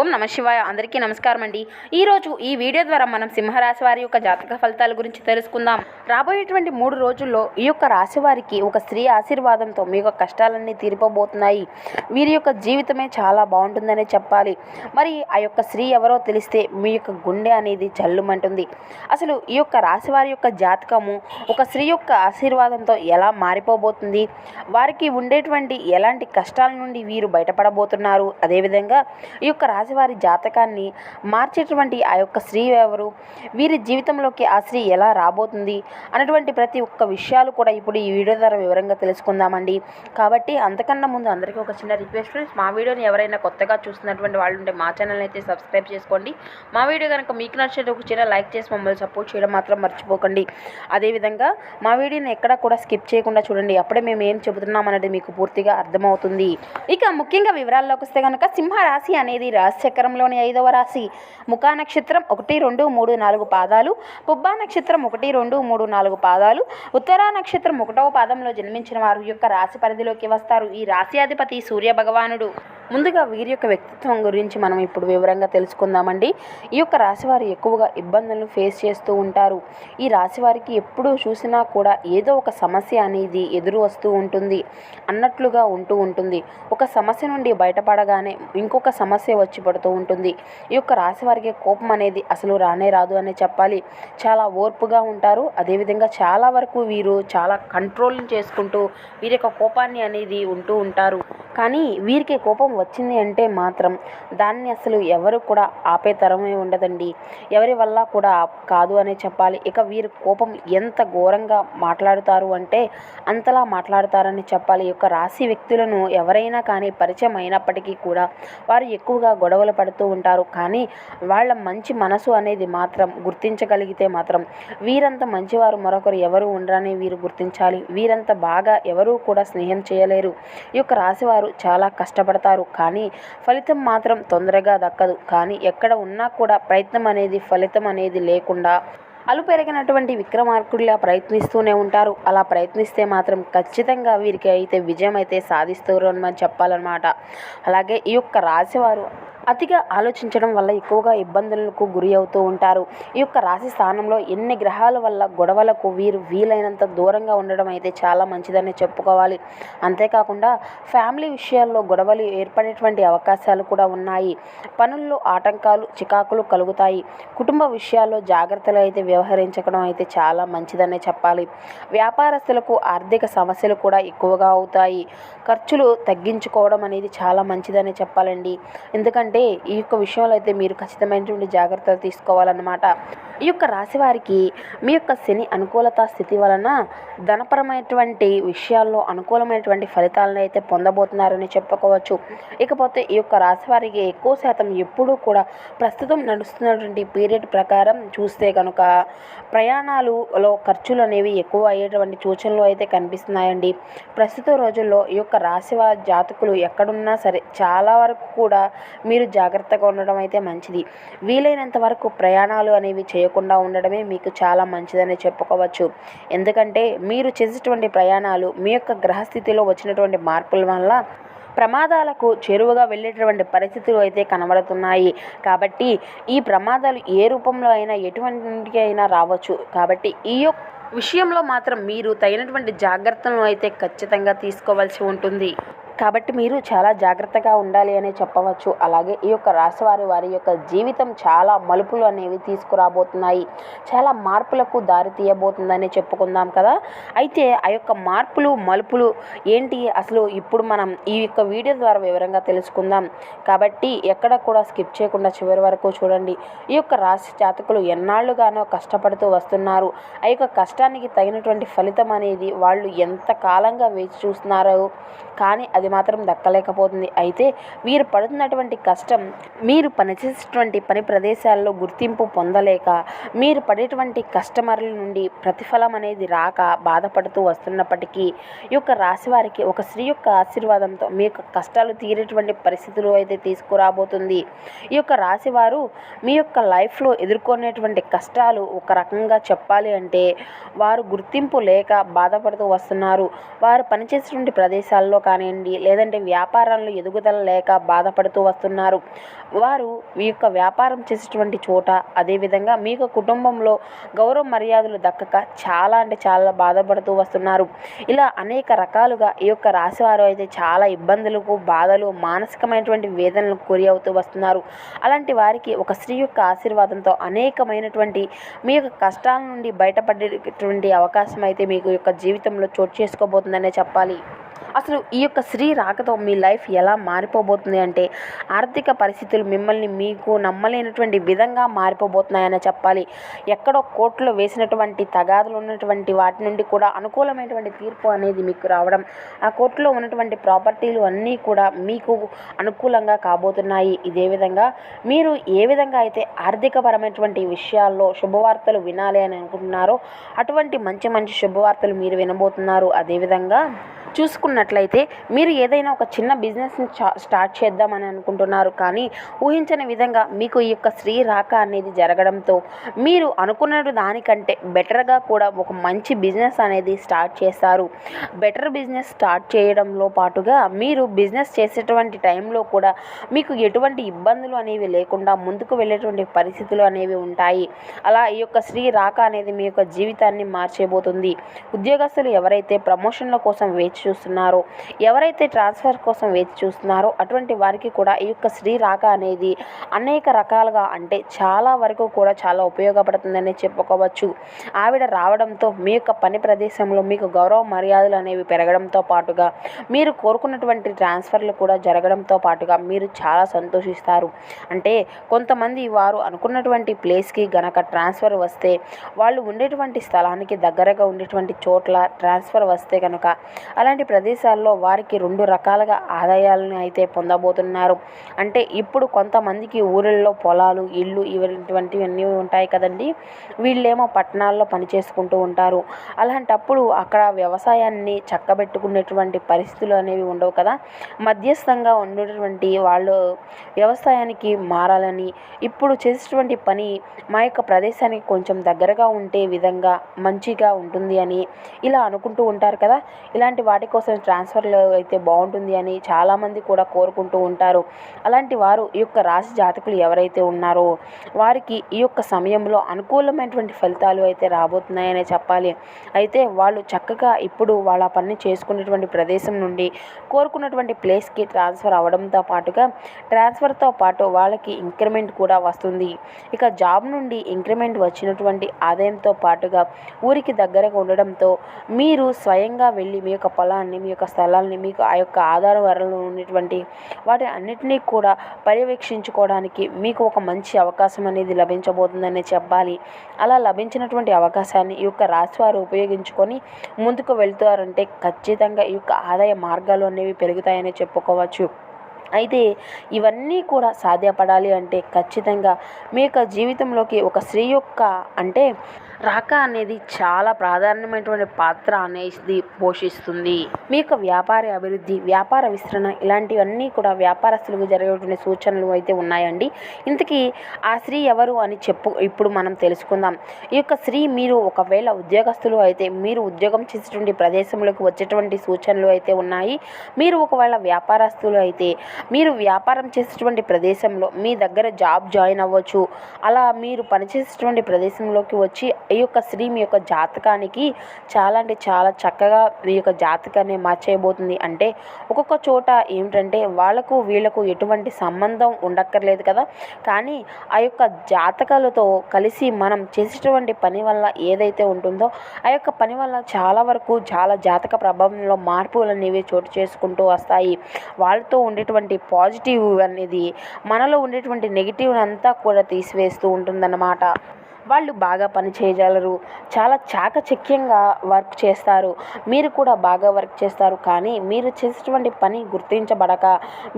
ఓం నమ శివాయ. అందరికీ నమస్కారం అండి. ఈరోజు ఈ వీడియో ద్వారా మనం సింహరాశి వారి యొక్క జాతక ఫలితాల గురించి తెలుసుకుందాం. రాబోయేటువంటి 3 రోజుల్లో ఈ యొక్క రాశి వారికి ఒక స్త్రీ ఆశీర్వాదంతో మీ యొక్క కష్టాలన్నీ తీరిపోబోతున్నాయి. వీరి యొక్క జీవితమే చాలా బాగుంటుందనే చెప్పాలి. మరి ఆ యొక్క స్త్రీ ఎవరో తెలిస్తే మీ యొక్క గుండె అనేది జల్లుమంటుంది. అసలు ఈ యొక్క రాశి వారి యొక్క జాతకము ఒక స్త్రీ యొక్క ఆశీర్వాదంతో ఎలా మారిపోబోతుంది, వారికి ఉండేటువంటి ఎలాంటి కష్టాల నుండి వీరు బయటపడబోతున్నారు, అదేవిధంగా ఈ యొక్క రాశివారి జాతకాన్ని మార్చేటువంటి ఆ యొక్క స్త్రీ ఎవరు, వీరి జీవితంలోకి ఆ స్త్రీ ఎలా రాబోతుంది అనేటువంటి ప్రతి ఒక్క విషయాలు కూడా ఇప్పుడు ఈ వీడియో ద్వారా వివరంగా తెలుసుకుందామండి. కాబట్టి అంతకన్నా ముందు అందరికీ ఒక చిన్న రిక్వెస్ట్ ఫ్రెండ్స్, మా వీడియోని ఎవరైనా కొత్తగా చూస్తున్నటువంటి వాళ్ళు ఉంటే మా ఛానల్ని అయితే సబ్స్క్రైబ్ చేసుకోండి. మా వీడియో కనుక మీకు నచ్చితే ఒక చిన్న లైక్ చేసి మమ్మల్ని సపోర్ట్ చేయడం మాత్రం మర్చిపోకండి. అదేవిధంగా మా వీడియోని ఎక్కడా కూడా స్కిప్ చేయకుండా చూడండి, అప్పుడే మేము ఏం చెబుతున్నాం అనేది మీకు పూర్తిగా అర్థమవుతుంది. ఇక ముఖ్యంగా వివరాల్లోకి వస్తే కనుక సింహరాశి అనేది రాశిచక్రంలోని 5వ రాశి. ముఖా నక్షత్రం 1, 2, 3, 4 పాదాలు, పుబ్బా నక్షత్రం 1, 2, 3, 4 పాదాలు, ఉత్తరా నక్షత్రం 1వ పాదంలో జన్మించిన వారు యొక్క రాశి పరిధిలోకి వస్తారు. ఈ రాశి అధిపతి సూర్య భగవానుడు. ముందుగా వీరి యొక్క వ్యక్తిత్వం గురించి మనం ఇప్పుడు వివరంగా తెలుసుకుందామండి. ఈ యొక్క రాశివారు ఎక్కువగా ఇబ్బందులను ఫేస్ చేస్తూ ఉంటారు. ఈ రాశివారికి ఎప్పుడూ చూసినా కూడా ఏదో ఒక సమస్య అనేది ఎదురు వస్తూ ఉంటుంది అన్నట్లుగా ఉంటుంది. ఒక సమస్య నుండి బయటపడగానే ఇంకొక సమస్య వచ్చి పడుతూ ఉంటుంది. ఈ యొక్క రాశివారికి కోపం అనేది అసలు రానే రాదు అనే చెప్పాలి. చాలా ఓర్పుగా ఉంటారు. అదేవిధంగా చాలా వరకు వీరు చాలా కంట్రోల్ చేసుకుంటూ వీరి యొక్క కోపాన్ని అనేది ఉంటూ ఉంటారు. కానీ వీరికి కోపం వచ్చింది అంటే మాత్రం దాన్ని అసలు ఎవరు కూడా ఆపే తరమే ఉండదండి. ఎవరి వల్ల కూడా కాదు అనే చెప్పాలి. ఇక వీరి కోపం ఎంత ఘోరంగా మాట్లాడుతారు అంటే అంతలా మాట్లాడతారని చెప్పాలి. ఈ యొక్క రాశి వ్యక్తులను ఎవరైనా కానీ పరిచయం అయినప్పటికీ కూడా వారు ఎక్కువగా గొడవలు పడుతూ ఉంటారు. కానీ వాళ్ళ మంచి మనసు అనేది మాత్రం గుర్తించగలిగితే మాత్రం వీరంత మంచివారు మరొకరు ఎవరు ఉండరని వీరు గుర్తించాలి. వీరంత బాగా ఎవరూ కూడా స్నేహం చేయలేరు. ఈ యొక్క రాశివారు చాలా కష్టపడతారు, కానీ ఫలితం మాత్రం తొందరగా దక్కదు. కానీ ఎక్కడ ఉన్నా కూడా ప్రయత్నం అనేది ఫలితం అనేది లేకుండా అలుపెరిగినటువంటి విక్రమార్కుడిలా ప్రయత్నిస్తూనే ఉంటారు. అలా ప్రయత్నిస్తే మాత్రం ఖచ్చితంగా వీరికి అయితే విజయం అయితే సాధిస్తారు అని మనం చెప్పాలన్నమాట. అలాగే ఈ యొక్క రాశివారు అతిగా ఆలోచించడం వల్ల ఎక్కువగా ఇబ్బందులకు గురి అవుతూ ఉంటారు. ఈ యొక్క రాశి స్థానంలో ఎన్ని గ్రహాల వల్ల గొడవలకు వీరు వీలైనంత దూరంగా ఉండడం అయితే చాలా మంచిదని చెప్పుకోవాలి. అంతేకాకుండా ఫ్యామిలీ విషయాల్లో గొడవలు ఏర్పడేటువంటి అవకాశాలు కూడా ఉన్నాయి. పనుల్లో ఆటంకాలు చికాకులు కలుగుతాయి. కుటుంబ విషయాల్లో జాగ్రత్తలు అయితే వ్యవహరించడం అయితే చాలా మంచిదనే చెప్పాలి. వ్యాపారస్తులకు ఆర్థిక సమస్యలు కూడా ఎక్కువగా అవుతాయి. ఖర్చులు తగ్గించుకోవడం అనేది చాలా మంచిదనే చెప్పాలండి. ఎందుకంటే ఈ యొక్క విషయంలో అయితే మీరు ఖచ్చితమైనటువంటి జాగ్రత్తలు తీసుకోవాలన్నమాట. ఈ యొక్క రాశి వారికి మీ యొక్క శని అనుకూలత స్థితి వలన ధనపరమైనటువంటి విషయాల్లో అనుకూలమైనటువంటి ఫలితాలను అయితే పొందబోతున్నారని చెప్పుకోవచ్చు. ఇకపోతే ఈ యొక్క రాశి వారికి ఎక్కువ శాతం ఎప్పుడూ కూడా ప్రస్తుతం నడుస్తున్నటువంటి పీరియడ్ ప్రకారం చూస్తే కనుక ప్రయాణాలలో ఖర్చులు అనేవి ఎక్కువ అయ్యేటువంటి సూచనలు అయితే కనిపిస్తున్నాయండి. ప్రస్తుత రోజుల్లో ఈ యొక్క రాశి వారి జాతకులు ఎక్కడున్నా సరే చాలా వరకు కూడా మీరు జాగ్రత్తగా ఉండడం అయితే మంచిది. వీలైనంత వరకు ప్రయాణాలు అనేవి చేయకుండా ఉండడమే మీకు చాలా మంచిదని చెప్పుకోవచ్చు. ఎందుకంటే మీరు చేసేటువంటి ప్రయాణాలు మీ యొక్క గ్రహస్థితిలో వచ్చినటువంటి మార్పుల వల్ల ప్రమాదాలకు చేరువగా వెళ్ళేటువంటి పరిస్థితులు అయితే కనబడుతున్నాయి. కాబట్టి ఈ ప్రమాదాలు ఏ రూపంలో అయినా ఎటువంటి అయినా రావచ్చు. కాబట్టి ఈ యొక్క విషయంలో మాత్రం మీరు తగినటువంటి జాగ్రత్తలను అయితే ఖచ్చితంగా తీసుకోవాల్సి ఉంటుంది. కాబట్టి మీరు చాలా జాగ్రత్తగా ఉండాలి అనే చెప్పవచ్చు. అలాగే ఈ యొక్క రాశివారి వారి యొక్క జీవితం చాలా మలుపులు అనేవి తీసుకురాబోతున్నాయి. చాలా మార్పులకు దారి తీయబోతుందని చెప్పుకుందాం కదా. అయితే ఆ యొక్క మార్పులు మలుపులు ఏంటి అసలు ఇప్పుడు మనం ఈ యొక్క వీడియో ద్వారా వివరంగా తెలుసుకుందాం. కాబట్టి ఎక్కడ కూడా స్కిప్ చేయకుండా చివరి వరకు చూడండి. ఈ యొక్క రాశి జాతకులు ఎన్నాళ్ళుగానో కష్టపడుతూ వస్తున్నారు. ఆ యొక్క కష్టానికి తగినటువంటి ఫలితం అనేది వాళ్ళు ఎంత కాలంగా వేచి చూస్తున్నారో కానీ అది మాత్రం దక్కలేకపోతుంది. అయితే వీరు పడుతున్నటువంటి కష్టం మీరు పనిచేసేటువంటి పని ప్రదేశాల్లో గుర్తింపు పొందలేక మీరు పడేటువంటి కస్టమర్ల నుండి ప్రతిఫలం అనేది రాక బాధపడుతూ వస్తున్నప్పటికీ ఈ యొక్క రాశి వారికి ఒక స్త్రీ యొక్క ఆశీర్వాదంతో మీ యొక్క కష్టాలు తీరేటువంటి పరిస్థితులు అయితే తీసుకురాబోతుంది. ఈ యొక్క రాశి వారు మీ యొక్క లైఫ్లో ఎదుర్కొనేటువంటి కష్టాలు ఒక రకంగా చెప్పాలి అంటే వారు గుర్తింపు లేక బాధపడుతూ వస్తున్నారు. వారు పనిచేసేటువంటి ప్రదేశాల్లో కానివ్వండి ఉండాలి, లేదంటే వ్యాపారంలో ఎదుగుదల లేక బాధపడుతూ వస్తున్నారు. వారు ఈ యొక్క వ్యాపారం చేసేటువంటి చోట, అదేవిధంగా మీ యొక్క కుటుంబంలో గౌరవ మర్యాదలు దక్కక చాలా అంటే చాలా బాధపడుతూ వస్తున్నారు. ఇలా అనేక రకాలుగా ఈ యొక్క రాశివారు అయితే చాలా ఇబ్బందులకు, బాధలు, మానసికమైనటువంటి వేదనలకు గురి అవుతూ వస్తున్నారు. అలాంటి వారికి ఒక స్త్రీ యొక్క ఆశీర్వాదంతో అనేకమైనటువంటి మీ యొక్క కష్టాల నుండి బయటపడేటువంటి అవకాశం అయితే మీకు యొక్క జీవితంలో చోటు చేసుకోబోతుందనే చెప్పాలి. అసలు ఈ యొక్క స్త్రీ రాకతో మీ లైఫ్ ఎలా మారిపోబోతుంది అంటే, ఆర్థిక పరిస్థితులు మిమ్మల్ని మీకు నమ్మలేనటువంటి విధంగా మారిపోబోతున్నాయని చెప్పాలి. ఎక్కడో కోర్టులో వేసినటువంటి తగాదులు ఉన్నటువంటి వాటి నుండి కూడా అనుకూలమైనటువంటి తీర్పు అనేది మీకు రావడం, ఆ కోర్టులో ఉన్నటువంటి ప్రాపర్టీలు అన్నీ కూడా మీకు అనుకూలంగా కాబోతున్నాయి. ఇదే విధంగా మీరు ఏ విధంగా అయితే ఆర్థికపరమైనటువంటి విషయాల్లో శుభవార్తలు వినాలి అని అనుకుంటున్నారో, అటువంటి మంచి మంచి శుభవార్తలు మీరు వినబోతున్నారు. అదేవిధంగా చూసుకున్నట్లయితే మీరు ఏదైనా ఒక చిన్న బిజినెస్ని స్టార్ట్ చేద్దామని అనుకుంటున్నారు, కానీ ఊహించని విధంగా మీకు ఈ యొక్క స్త్రీ రాక అనేది జరగడంతో మీరు అనుకున్న దానికంటే బెటర్గా కూడా ఒక మంచి బిజినెస్ అనేది స్టార్ట్ చేస్తారు. బెటర్ బిజినెస్ స్టార్ట్ చేయడంలో పాటుగా మీరు బిజినెస్ చేసేటువంటి టైంలో కూడా మీకు ఎటువంటి ఇబ్బందులు అనేవి లేకుండా ముందుకు వెళ్ళేటువంటి పరిస్థితులు అనేవి ఉంటాయి. అలా ఈ యొక్క స్త్రీ రాక అనేది మీ యొక్క జీవితాన్ని మార్చేయబోతుంది. ఉద్యోగస్తులు ఎవరైతే ప్రమోషన్ల కోసం వేచి చూస్తున్నారో, ఎవరైతే ట్రాన్స్ఫర్ కోసం వేచి చూస్తున్నారో, అటువంటి వారికి కూడా ఈ యొక్క స్త్రీ రాక అనేది అనేక రకాలుగా, అంటే చాలా వరకు కూడా చాలా ఉపయోగపడుతుందని చెప్పుకోవచ్చు. ఆవిడ రావడంతో మీ యొక్క పని ప్రదేశంలో మీకు గౌరవ మర్యాదలు అనేవి పెరగడంతో పాటుగా, మీరు కోరుకున్నటువంటి ట్రాన్స్ఫర్లు కూడా జరగడంతో పాటుగా మీరు చాలా సంతోషిస్తారు. అంటే కొంతమంది వారు అనుకున్నటువంటి ప్లేస్కి గనక ట్రాన్స్ఫర్ వస్తే, వాళ్ళు ఉండేటువంటి స్థలానికి దగ్గరగా ఉండేటువంటి చోట్ల ట్రాన్స్ఫర్ వస్తే కనుక, అలాంటి ప్రదేశాల్లో వారికి 2 రకాలుగా ఆదాయాలను అయితే పొందబోతున్నారు. అంటే ఇప్పుడు కొంతమందికి ఊరిల్లో పొలాలు, ఇళ్ళు ఇటువంటివన్నీ ఉంటాయి కదండి. వీళ్ళేమో పట్టణాల్లో పనిచేసుకుంటూ ఉంటారు. అలాంటప్పుడు అక్కడ వ్యవసాయాన్ని చక్కబెట్టుకునేటువంటి పరిస్థితులు అనేవి ఉండవు కదా. మధ్యస్థంగా ఉండేటువంటి వాళ్ళు వ్యవసాయానికి మారాలని, ఇప్పుడు చేసేటువంటి పని మా యొక్క ప్రదేశానికి కొంచెం దగ్గరగా ఉంటే విధంగా మంచిగా ఉంటుంది అని ఇలా అనుకుంటూ ఉంటారు కదా. ఇలాంటి వాటి కోసం ట్రాన్స్ఫర్లు అయితే బాగుంటుంది అని చాలామంది కూడా కోరుకుంటూ ఉంటారు. అలాంటి వారు ఈ యొక్క రాశి జాతకులు ఎవరైతే ఉన్నారో వారికి ఈ యొక్క సమయంలో అనుకూలమైనటువంటి ఫలితాలు అయితే రాబోతున్నాయనే చెప్పాలి. అయితే వాళ్ళు చక్కగా ఇప్పుడు వాళ్ళ పని చేసుకునేటువంటి ప్రదేశం నుండి కోరుకున్నటువంటి ప్లేస్కి ట్రాన్స్ఫర్ అవ్వడంతో పాటుగా, ట్రాన్స్ఫర్తో పాటు వాళ్ళకి ఇంక్రిమెంట్ కూడా వస్తుంది. ఇక జాబ్ నుండి ఇంక్రిమెంట్ వచ్చినటువంటి ఆదాయంతో పాటుగా ఊరికి దగ్గరగా ఉండడంతో మీరు స్వయంగా వెళ్ళి మీ యొక్క పొలాన్ని, మీ యొక్క స్థలాన్ని, మీకు ఆ యొక్క ఆధార వనరులు ఉన్నటువంటి వాటి అన్నిటినీ కూడా పర్యవేక్షించుకోవడానికి మీకు ఒక మంచి అవకాశం అనేది లభించబోతుందనే చెప్పాలి. అలా లభించినటువంటి అవకాశాన్ని ఈ యొక్క రాశివారు ఉపయోగించుకొని ముందుకు వెళ్తారంటే ఖచ్చితంగా ఈ యొక్క ఆదాయ మార్గాలు అనేవి పెరుగుతాయని చెప్పుకోవచ్చు. అయితే ఇవన్నీ కూడా సాధ్యపడాలి అంటే ఖచ్చితంగా మీ యొక్క జీవితంలోకి ఒక స్త్రీ యొక్క అంటే రాక అనేది చాలా ప్రాధాన్యమైనటువంటి పాత్ర అనేది పోషిస్తుంది. మీ యొక్క వ్యాపార అభివృద్ధి, వ్యాపార విస్తరణ, ఇలాంటివన్నీ కూడా వ్యాపారస్తులకు జరిగేటువంటి సూచనలు అయితే ఉన్నాయండి. ఇంతకీ ఆ స్త్రీ ఎవరు అని ఇప్పుడు మనం తెలుసుకుందాం. ఈ యొక్క స్త్రీ, మీరు ఒకవేళ ఉద్యోగస్తులు అయితే మీరు ఉద్యోగం చేసేటువంటి ప్రదేశంలోకి వచ్చేటువంటి సూచనలు అయితే ఉన్నాయి. మీరు ఒకవేళ వ్యాపారస్తులు అయితే మీరు వ్యాపారం చేసేటువంటి ప్రదేశంలో మీ దగ్గర జాబ్ జాయిన్ అవ్వచ్చు. అలా మీరు పనిచేసేటువంటి ప్రదేశంలోకి వచ్చి ఈ యొక్క స్త్రీ మీ యొక్క జాతకానికి చాలా అంటే చాలా చక్కగా మీ యొక్క జాతకాన్ని మార్చేయబోతుంది. అంటే ఒక్కొక్క చోట ఏమిటంటే వాళ్ళకు వీళ్ళకు ఎటువంటి సంబంధం ఉండక్కర్లేదు కదా, కానీ ఆ యొక్క జాతకాలతో కలిసి మనం చేసేటువంటి పని వల్ల ఏదైతే ఉంటుందో ఆ యొక్క పని వల్ల చాలా వరకు చాలా జాతక ప్రభావంలో మార్పులు అనేవి చోటు చేసుకుంటూ వస్తాయి. వాళ్ళతో ఉండేటువంటి పాజిటివ్ అనేది మనలో ఉండేటువంటి నెగిటివ్ అంతా కూడా తీసివేస్తూ ఉంటుందన్నమాట. వాళ్ళు బాగా పని చేయగలరు, చాలా చాకచక్యంగా వర్క్ చేస్తారు. మీరు కూడా బాగా వర్క్ చేస్తారు, కానీ మీరు చేసేటువంటి పని గుర్తించబడక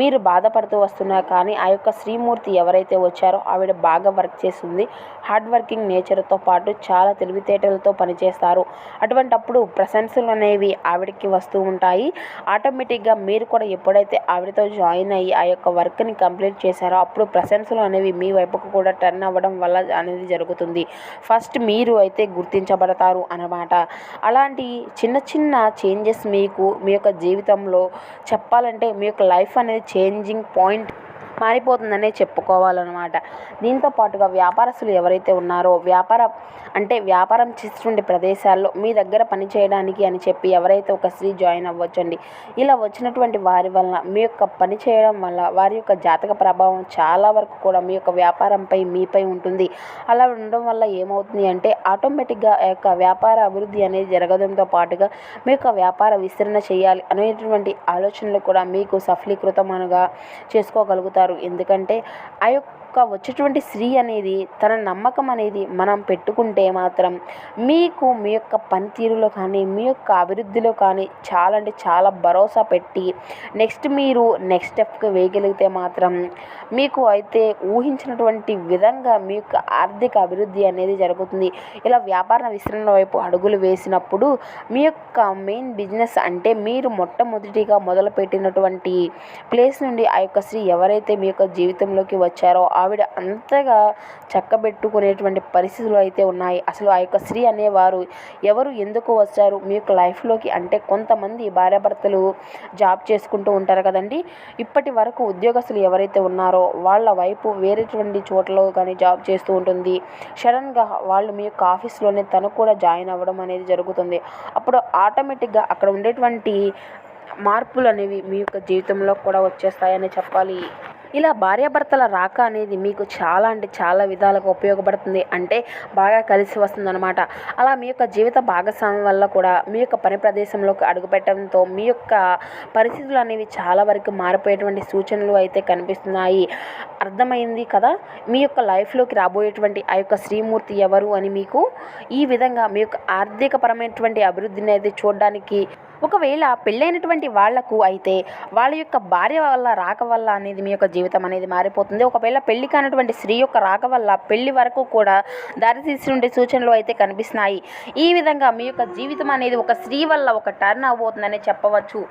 మీరు బాధపడుతూ వస్తున్నారు. కానీ ఆ యొక్క శ్రీమూర్తి ఎవరైతే వచ్చారో ఆవిడ బాగా వర్క్ చేస్తుంది. హార్డ్ వర్కింగ్ నేచర్తో పాటు చాలా తెలివితేటలతో పనిచేస్తారు. అటువంటప్పుడు ప్రశంసలు అనేవి ఆవిడకి వస్తూ ఉంటాయి. ఆటోమేటిక్గా మీరు కూడా ఎప్పుడైతే ఆవిడతో జాయిన్ అయ్యి ఆ యొక్క వర్క్ని కంప్లీట్ చేశారో అప్పుడు ప్రశంసలు అనేవి మీ వైపుకు కూడా టర్న్ అవ్వడం వల్ల అనేది జరుగుతుంది. ఉంటుంది. ఫస్ట్ మీరు అయితే గుర్తించబడతారు అన్నమాట. అలాంటి చిన్న చిన్న చేంజెస్ మీకు మీ యొక్క జీవితంలో చెప్పాలంటే మీ యొక్క లైఫ్ అనేది చేంజింగ్ పాయింట్ మారిపోతుందనే చెప్పుకోవాలన్నమాట. దీంతో పాటుగా వ్యాపారస్తులు ఎవరైతే ఉన్నారో వ్యాపారం చేసేటువంటి ప్రదేశాల్లో మీ దగ్గర పని చేయడానికి అని చెప్పి ఎవరైతే ఒక స్త్రీ జాయిన్ అవ్వచ్చండి. ఇలా వచ్చినటువంటి వారి వలన మీ యొక్క పని చేయడం వల్ల వారి యొక్క జాతక ప్రభావం చాలా వరకు కూడా మీ యొక్క వ్యాపారంపై మీపై ఉంటుంది. అలా ఉండడం వల్ల ఏమవుతుంది అంటే ఆటోమేటిక్గా ఆ యొక్క వ్యాపార అభివృద్ధి అనేది జరగడంతో పాటుగా మీ యొక్క వ్యాపార విస్తరణ చేయాలి అనేటువంటి ఆలోచనలు కూడా మీకు సఫలీకృతమనగా చేసుకోగలుగుతారు. ఎందుకంటే ఆ యొక్క వచ్చేటువంటి స్త్రీ అనేది తన నమ్మకం అనేది మనం పెట్టుకుంటే మాత్రం మీకు మీ యొక్క పనితీరులో కానీ మీ యొక్క అభివృద్ధిలో కానీ చాలా అంటే చాలా భరోసా పెట్టి మీరు నెక్స్ట్ స్టెప్కి వేయగలిగితే మాత్రం మీకు అయితే ఊహించినటువంటి విధంగా మీ యొక్క ఆర్థిక అభివృద్ధి అనేది జరుగుతుంది. ఇలా వ్యాపార విస్తరణ వైపు అడుగులు వేసినప్పుడు మీ యొక్క మెయిన్ బిజినెస్ అంటే మీరు మొట్టమొదటిగా మొదలుపెట్టినటువంటి ప్లేస్ నుండి ఆ యొక్క స్త్రీ ఎవరైతే మీ యొక్క జీవితంలోకి వచ్చారో ఆవిడ అంతగా చక్కబెట్టుకునేటువంటి పరిస్థితులు అయితే ఉన్నాయి. అసలు ఆ యొక్క స్త్రీ అనేవారు ఎవరు, ఎందుకు వచ్చారు మీ యొక్క లైఫ్లోకి అంటే కొంతమంది భార్యాభర్తలు జాబ్ చేసుకుంటూ ఉంటారు కదండి. ఇప్పటి వరకు ఉద్యోగస్తులు ఎవరైతే ఉన్నారో వాళ్ళ వైపు వేరేటువంటి చోట్ల కానీ జాబ్ చేస్తూ ఉంటుంది. సడన్గా వాళ్ళు మీ యొక్క ఆఫీస్లోనే తను కూడా జాయిన్ అవ్వడం అనేది జరుగుతుంది. అప్పుడు ఆటోమేటిక్గా అక్కడ ఉండేటువంటి మార్పులు అనేవి మీ యొక్క జీవితంలో కూడా వచ్చేస్తాయని చెప్పాలి. ఇలా భార్యాభర్తల రాక అనేది మీకు చాలా అంటే చాలా విధాలుగా ఉపయోగపడుతుంది. అంటే బాగా కలిసి వస్తుందన్నమాట. అలా మీ యొక్క జీవిత భాగస్వామి వల్ల కూడా మీ యొక్క పని ప్రదేశంలోకి అడుగుపెట్టడంతో మీ యొక్క పరిస్థితులు అనేవి చాలా వరకు మారిపోయేటువంటి సూచనలు అయితే కనిపిస్తున్నాయి. అర్థమైంది కదా మీ యొక్క లైఫ్లోకి రాబోయేటువంటి ఆ యొక్క శ్రీమూర్తి ఎవరు అని మీకు. ఈ విధంగా మీ యొక్క ఆర్థికపరమైనటువంటి అభివృద్ధిని అయితే చూడడానికి ఒకవేళ పెళ్ళైనటువంటి వాళ్లకు అయితే వాళ్ళ యొక్క భార్య వల్ల రాక వల్ల అనేది మీ యొక్క జీవితం అనేది మారిపోతుంది. ఒకవేళ పెళ్లి కానటువంటి స్త్రీ యొక్క రాక వల్ల పెళ్లి వరకు కూడా దారితీసినటువంటి సూచనలు అయితే కనిపిస్తున్నాయి. ఈ విధంగా మీ యొక్క జీవితం అనేది ఒక స్త్రీ వల్ల ఒక టర్న్ అవబోతుందని చెప్పవచ్చు.